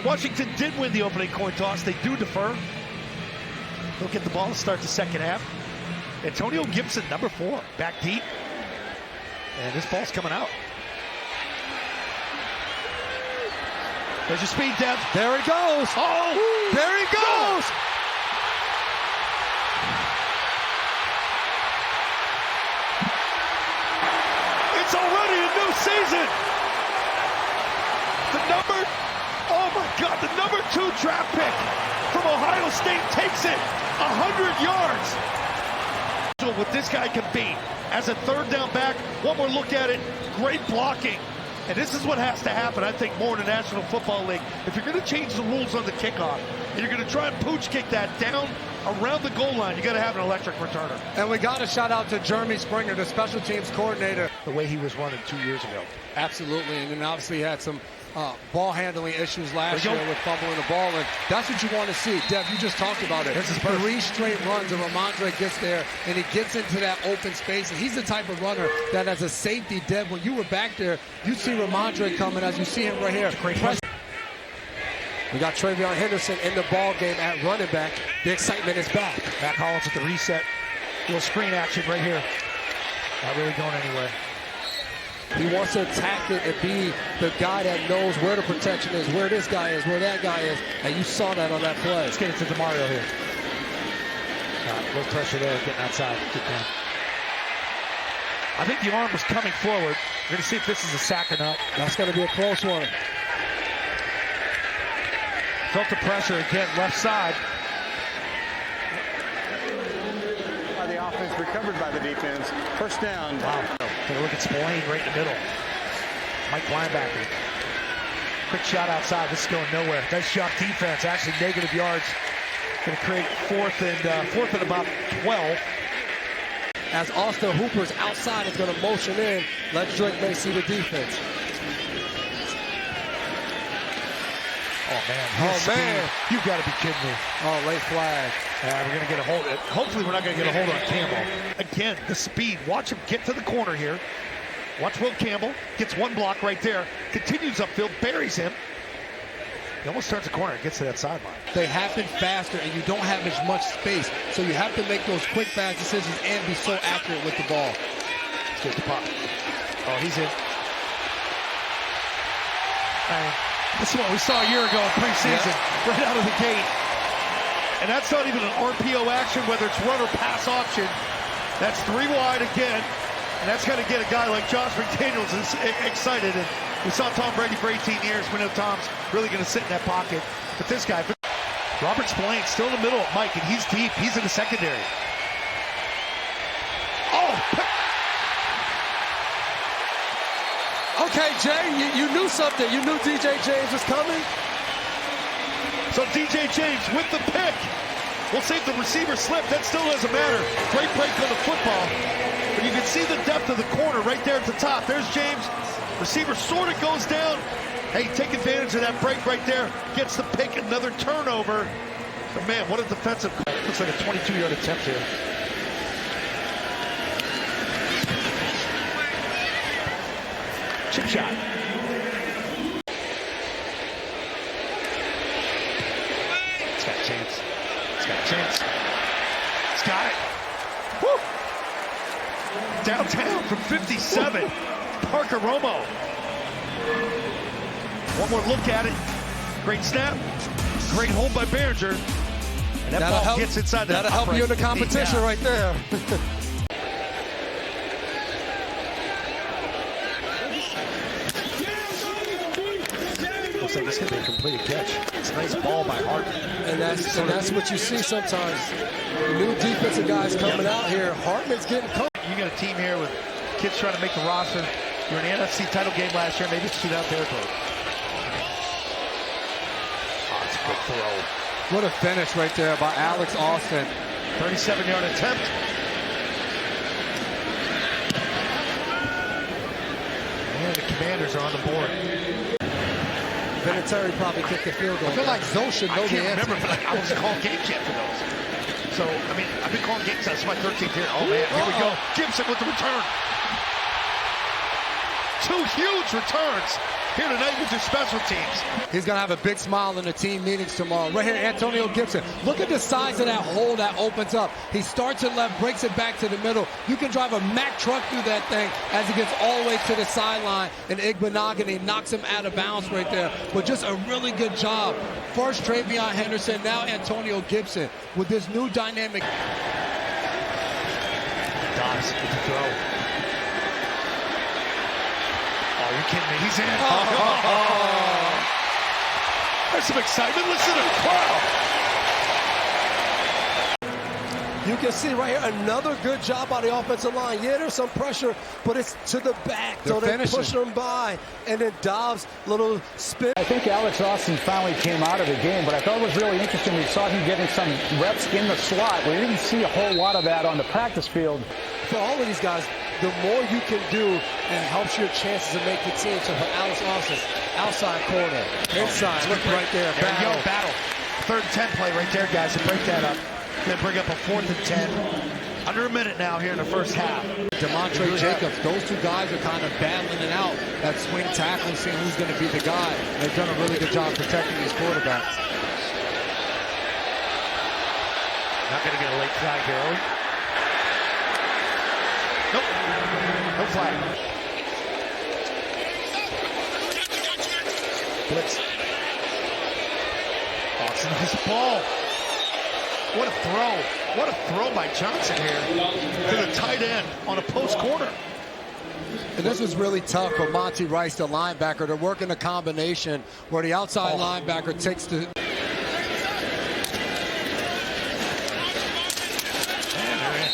Washington did win the opening coin toss. They do defer. They'll get the ball to start the second half. Antonio Gibson, number 4, back deep. And this ball's coming out. There's your speed depth. There he goes. Oh, there he goes. It's already a new season. Oh my God, the number 2 draft pick from Ohio State takes it 100 yards. So what this guy can be as a third down back, one more look at it, great blocking. And this is what has to happen, I think, more in the National Football League. If you're going to change the rules on the kickoff, and you're going to try and pooch kick that down around the goal line, you got to have an electric returner. And we got to shout out to Jeremy Springer, the special teams coordinator. The way he was running 2 years ago. Absolutely, and then obviously he had some ball handling issues last year with fumbling the ball, and that's what you want to see. Dev, you just talked about it. This is 3 straight runs, and Ramondre gets there, and he gets into that open space, and he's the type of runner that as a safety, Dev, when you were back there, you see Ramondre coming as you see him right here. We got Travion Henderson in the ball game at running back. The excitement is back. Matt Collins with the reset. Little screen action right here. Not really going anywhere. He wants to attack it and be the guy that knows where the protection is, where this guy is, where that guy is. And you saw that on that play. Let's get it to DeMario here. No pressure there, getting outside. Good down. I think the arm was coming forward. We're going to see if this is a sack or not. That's going to be a close one. Felt the pressure again, left side. By the offense, recovered by the defense. First down. Wow. Take a look at Spillane right in the middle. Mike linebacker. Quick shot outside. This is going nowhere. Nice job defense. Actually negative yards. Going to create fourth and about 12. As Austin Hooper's outside is going to motion in. Let Drake May see the defense. Oh, man. Oh, man. You got to be kidding me. Oh, late flag. We're going to get a hold. Hopefully, we're not going to get a hold on Campbell. Again, the speed. Watch him get to the corner here. Watch Will Campbell. Gets one block right there. Continues upfield. Buries him. He almost turns the corner and gets to that sideline. They happen faster, and you don't have as much space. So you have to make those quick, fast decisions and be so accurate with the ball. Let's get the pop. Oh, he's in. This is what we saw a year ago in preseason, right out of the gate. And that's not even an RPO action, whether it's run or pass option. That's 3 wide again. And that's going to get a guy like Josh McDaniels excited. And we saw Tom Brady for 18 years. We know Tom's really going to sit in that pocket. But this guy, Robert Spillane, still in the middle of Mike, and he's deep. He's in the secondary. Oh! Okay, Jay, you knew something. You knew DJ James was coming. So DJ James with the pick. We'll see if the receiver slipped. That still doesn't matter. Great break on the football. But you can see the depth of the corner right there at the top. There's James. Receiver sort of goes down. Hey, take advantage of that break right there. Gets the pick, another turnover. But man, what a defensive call. Looks like a 22-yard attempt here. Chip shot. It's got a chance. It's got a chance. It's got it. Woo! Downtown from 57. Parker Romo. One more look at it. Great snap. Great hold by Behringer. And that ball gets inside that. That'll help you in the competition right there. Looks like this could be a completed catch. It's a nice ball by Hartman. And that's what you see sometimes. New defensive guys coming out here. Hartman's getting caught. You got a team here with kids trying to make the roster. You're in the NFC title game last year. Maybe it's shootout territory. Oh, it's a good throw. What a finish right there by Alex Austin. 37-yard attempt. And the Commanders are on the board. Vinatieri probably kicked the field goal. I feel like Zoe should know the answer. I can't remember, but I was calling game champ for those. So, I mean, I've been calling game champ. It's my 13th year. Oh, man, here we go. Gibson with the return. 2 huge returns here tonight with your special teams. He's going to have a big smile in the team meetings tomorrow. Right here, Antonio Gibson. Look at the size of that hole that opens up. He starts it left, breaks it back to the middle. You can drive a Mack truck through that thing as he gets all the way to the sideline. And Igbenogany knocks him out of bounds right there. But just a really good job. First Travion Henderson, now Antonio Gibson with this new dynamic. Dobbs with the throw. Oh, you're kidding me. He's in. There's some excitement. Listen to the crowd. You can see right here another good job by the offensive line. Yeah, there's some pressure, but it's to the back. So they push them by. And then Dobbs, little spin. I think Alex Austin finally came out of the game, but I thought it was really interesting. We saw him getting some reps in the slot. We didn't see a whole lot of that on the practice field. For all of these guys, the more you can do, and helps your chances to make the team. So for Alex Austin, outside corner, inside, look right there. There you go, battle. 3rd and 10 play right there, guys, to break that up. Then bring up a 4th and 10. Under a minute now here in the first half. DeMontre Jacobs, those two guys are kind of battling it out. That swing tackle, seeing who's going to be the guy. They've done a really good job protecting these quarterbacks. Not going to get a late flag here, are we? Nope. No flag. Blitz. Oh, it's a nice ball. What a throw. What a throw by Johnson here to the tight end on a post corner. And this was really tough for Monty Rice, the linebacker, to work in a combination where the outside linebacker takes the...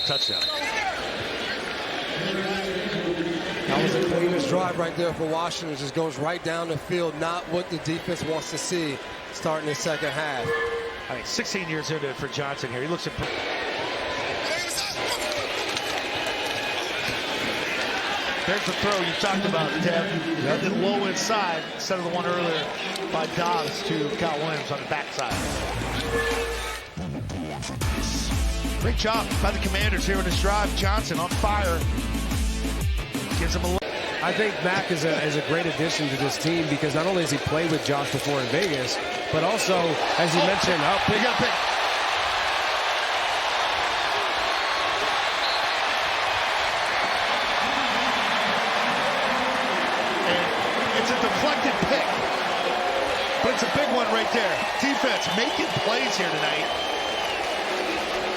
Touchdown. That was the cleanest drive right there for Washington. It just goes right down the field, not what the defense wants to see starting the second half. I mean, 16 years into it for Johnson here. He looks at... There's the throw you talked about, Dev. Ended low inside instead of the one earlier by Dobbs to Kyle Williams on the backside. Great job by the Commanders here in this drive. Johnson on fire. Gives him a look. I think Mack is a great addition to this team because not only has he played with Josh before in Vegas, but also, as you mentioned, you got to pick. And it's a deflected pick, but it's a big one right there. Defense making plays here tonight.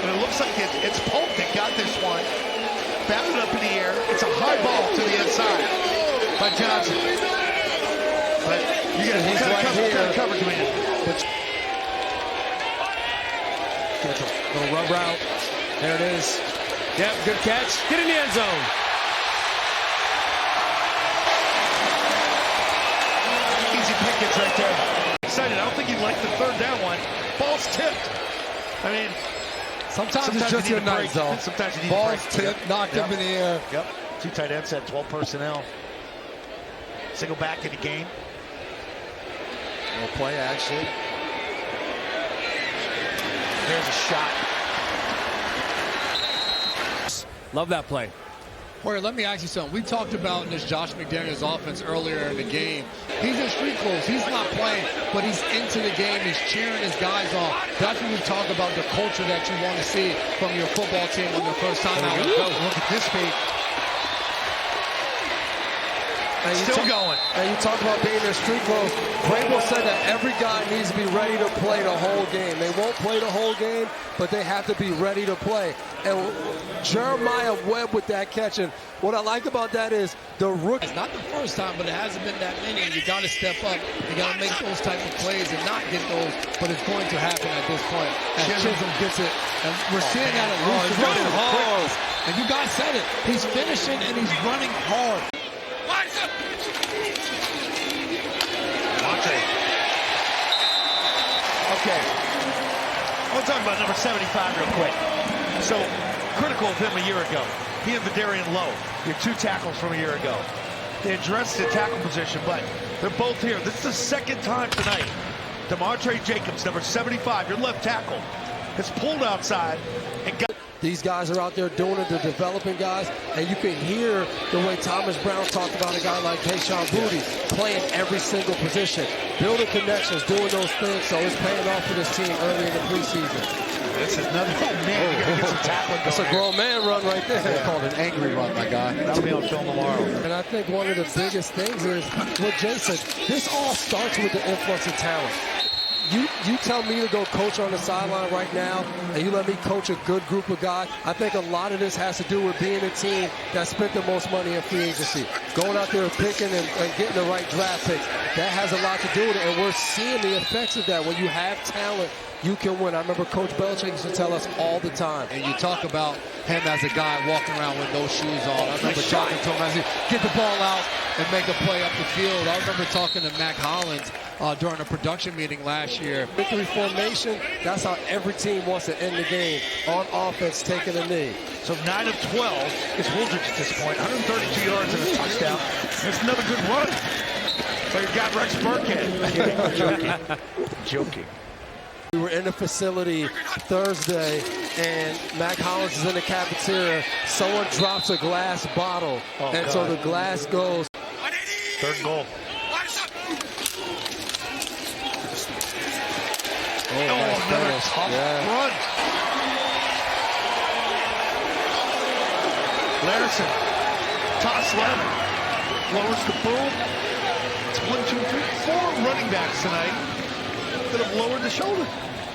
And it looks like it's Polk that got this one. Batted up in the air. It's a high ball to the inside by Johnson. But you got to cover command. Little rub route. There it is. Yep, good catch. Get in the end zone. Easy pickets right there. Excited. I don't think he liked the 3rd down one. Ball's tipped. I mean, Sometimes it's just your night, though. Sometimes you need Ball's tipped, knocked up in the air. Yep. 2 tight ends had 12 personnel. Single back in the game. No play action. There's a shot. Love that play. Jorge, let me ask you something. We talked about in this Josh McDaniels offense earlier in the game. He's in street clothes. He's not playing, but he's into the game. He's cheering his guys on. That's when we talk about the culture that you want to see from your football team on their first time out. Look at this speed. Still going. And you talk about being in street clothes. Vrabel said that every guy needs to be ready to play the whole game. They won't play the whole game, but they have to be ready to play. And Jeremiah Webb with that catch. And what I like about that is the rookie. It's not the first time, but it hasn't been that many. And you got to step up. You got to make those type of plays and not get those. But it's going to happen at this point. As Chisholm gets it. And we're seeing that at loose. He's running hard. And you guys said it. He's finishing and he's running hard. Okay. I want to talk about number 75 real quick. So, critical of him a year ago. He and Vidarian Lowe, your 2 tackles from a year ago. They addressed the tackle position, but they're both here. This is the 2nd time tonight. DeMontre Jacobs, number 75, your left tackle, has pulled outside and got... These guys are out there doing it. They're developing guys. And you can hear the way Thomas Brown talked about a guy like Tayshaun Boutte playing every single position, building connections, doing those things. So it's paying off for this team early in the preseason. This is another, man, you gotta get some tackling. That's a grown man run right there. They called it an angry run, my guy. That'll be on film tomorrow. And I think one of the biggest things is what Jay said. This all starts with the influx of talent. You tell me to go coach on the sideline right now, and you let me coach a good group of guys. I think a lot of this has to do with being a team that spent the most money in free agency. Going out there and picking and getting the right draft picks. That has a lot to do with it, and we're seeing the effects of that. When you have talent, you can win. I remember Coach Belichick used to tell us all the time. And you talk about him as a guy walking around with no shoes on. I remember talking to him as he get the ball out and make a play up the field. I remember talking to Mac Hollins during a production meeting last year. Victory formation, that's how every team wants to end the game. On offense, taking a knee. So 9 of 12 is Wooldridge at this point. 132 yards and a touchdown. That's another good run. So you've got Rex Burkhead. Joking. We were in the facility Thursday, and Mac Hollins is in the cafeteria. Someone drops a glass bottle, so the glass goes. Third and goal. Another tough run. Larson, toss left, lowers the boom. It's 1, 2, 3, 4 running backs tonight that have lowered the shoulder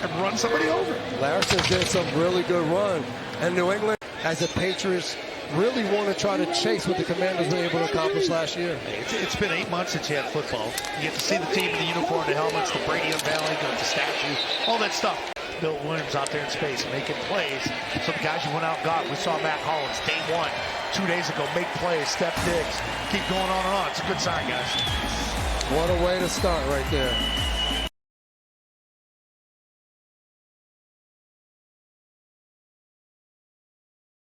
and run somebody over. Larson did some really good run. And New England, as the Patriots, really want to try to chase what the Commanders were able to accomplish last year. It's been 8 months since you had football. You get to see the team in the uniform, the helmets, the Brady unveiling, the statue, all that stuff. Bill Williams out there in space making plays. So the guys you went out and got, we saw Matt Hollins day 1, 2 days ago, make plays, step digs, keep going on and on. It's a good sign, guys. What a way to start right there.